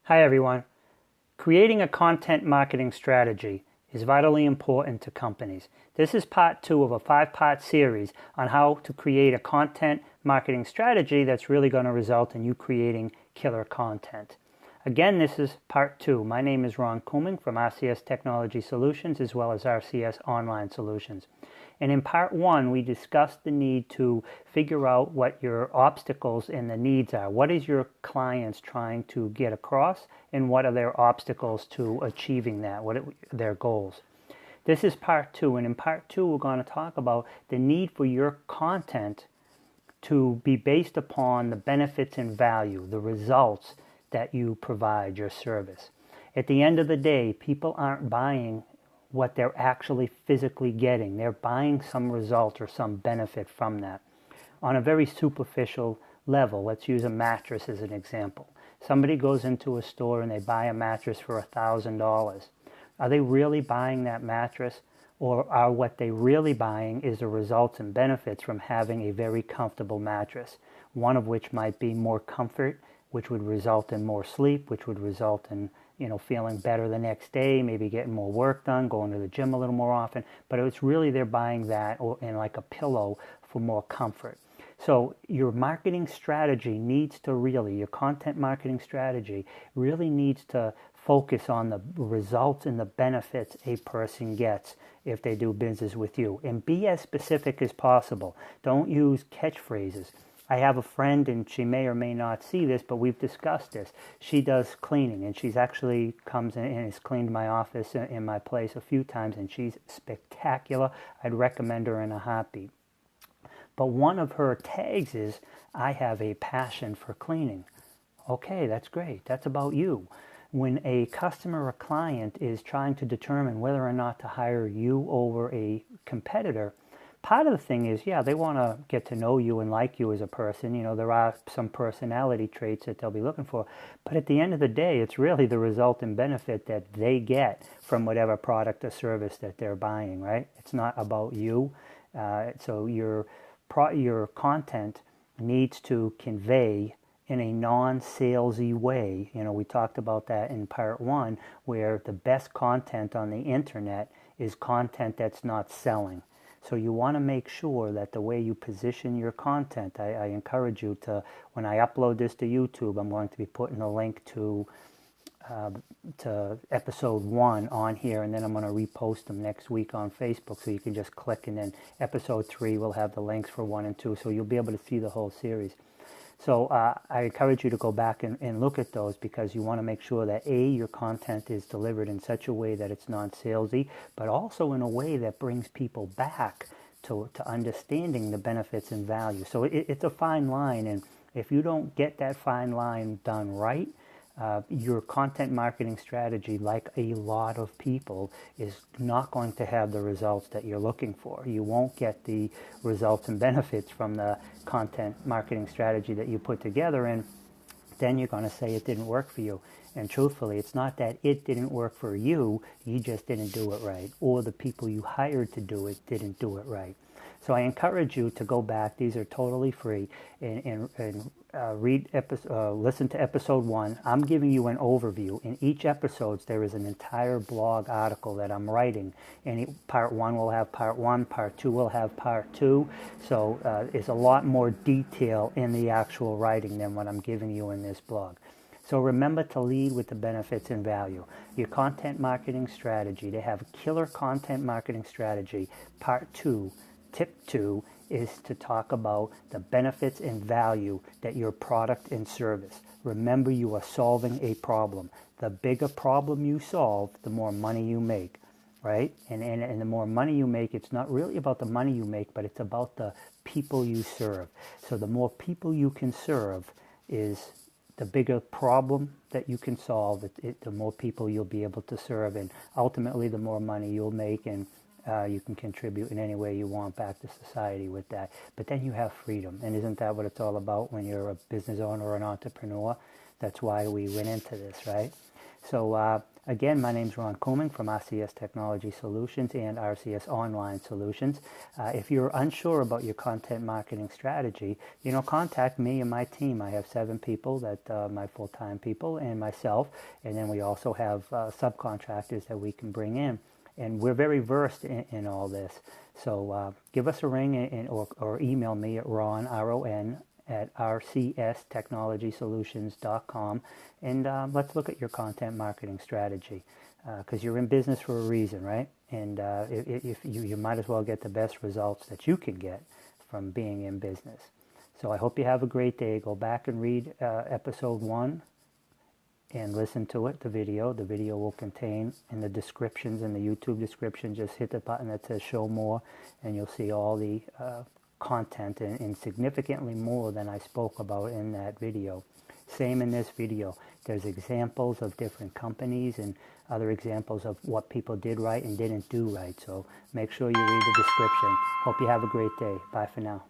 Hi everyone. Creating a content marketing strategy is vitally important to companies. This is part 2 of a 5-part series on how to create a content marketing strategy that's really going to result in you creating killer content. Again, this is part 2. My name is Ron Kooming from RCS Technology Solutions as well as RCS Online Solutions. And in part 1, we discussed the need to figure out what your obstacles and the needs are. What is your clients trying to get across, and what are their obstacles to achieving that? What are their goals? This is part 2, and in part 2, we're going to talk about the need for your content to be based upon the benefits and value, the results that you provide your service. At the end of the day, people aren't buying what they're actually physically getting. They're buying some result or some benefit from that. On a very superficial level, let's use a mattress as an example. Somebody goes into a store and they buy a mattress for $1,000. Are they really buying that mattress? Or are what they really buying is the results and benefits from having a very comfortable mattress? One of which might be more comfort, which would result in more sleep, which would result in feeling better the next day, maybe getting more work done, going to the gym a little more often. But it's really they're buying that and like a pillow for more comfort. So your marketing strategy needs to really, your content marketing strategy really needs to focus on the results and the benefits a person gets if they do business with you. And be as specific as possible. Don't use catchphrases. I have a friend, and she may or may not see this, but we've discussed this. She does cleaning, and she's actually comes in and has cleaned my office in my place a few times, and she's spectacular. I'd recommend her in a heartbeat. But one of her tags is, I have a passion for cleaning. Okay, that's great. That's about you. When a customer or client is trying to determine whether or not to hire you over a competitor, part of the thing is, yeah, they want to get to know you and like you as a person. There are some personality traits that they'll be looking for. But at the end of the day, it's really the result and benefit that they get from whatever product or service that they're buying, right? It's not about you. So your content needs to convey in a non-salesy way. We talked about that in part 1, where the best content on the internet is content that's not selling. So you want to make sure that the way you position your content, I encourage you to, when I upload this to YouTube, I'm going to be putting a link to episode 1 on here, and then I'm going to repost them next week on Facebook, so you can just click, and then episode 3 will have the links for 1 and 2, so you'll be able to see the whole series. So I encourage you to go back and look at those, because you want to make sure that your content is delivered in such a way that it's non-salesy, but also in a way that brings people back to understanding the benefits and value. So it's a fine line, and if you don't get that fine line done right, your content marketing strategy, like a lot of people, is not going to have the results that you're looking for. You won't get the results and benefits from the content marketing strategy that you put together, and then you're going to say it didn't work for you. And truthfully, it's not that it didn't work for you, you just didn't do it right, or the people you hired to do it didn't do it right. So I encourage you to go back. These are totally free, and listen to episode 1. I'm giving you an overview. In each episode, there is an entire blog article that I'm writing. And part 1 will have part 1, part 2 will have part 2. So it's a lot more detail in the actual writing than what I'm giving you in this blog. So remember to lead with the benefits and value. Your content marketing strategy, to have a killer content marketing strategy, part 2. Tip 2 is to talk about the benefits and value that your product and service. Remember, you are solving a problem. The bigger problem you solve, the more money you make, right? And the more money you make, it's not really about the money you make, but it's about the people you serve. So the more people you can serve is the bigger problem that you can solve. The more people you'll be able to serve, and ultimately the more money you'll make, and you can contribute in any way you want back to society with that. But then you have freedom. And isn't that what it's all about when you're a business owner or an entrepreneur? That's why we went into this, right? So Again, my name is Ron Koeman from RCS Technology Solutions and RCS Online Solutions. If you're unsure about your content marketing strategy, contact me and my team. I have 7 people that my full-time people and myself, and then we also have subcontractors that we can bring in. And we're very versed in all this. So give us a ring or email me at Ron, R-O-N, at rcstechnologysolutions.com, and let's look at your content marketing strategy, because you're in business for a reason, right? And if you might as well get the best results that you can get from being in business. So I hope you have a great day. Go back and read episode 1 and listen to it, the video. The video will contain in the descriptions, in the YouTube description, just hit the button that says show more, and you'll see all the content and significantly more than I spoke about in that video. Same in this video. There's examples of different companies and other examples of what people did right and didn't do right. So make sure you read the description. Hope you have a great day. Bye for now.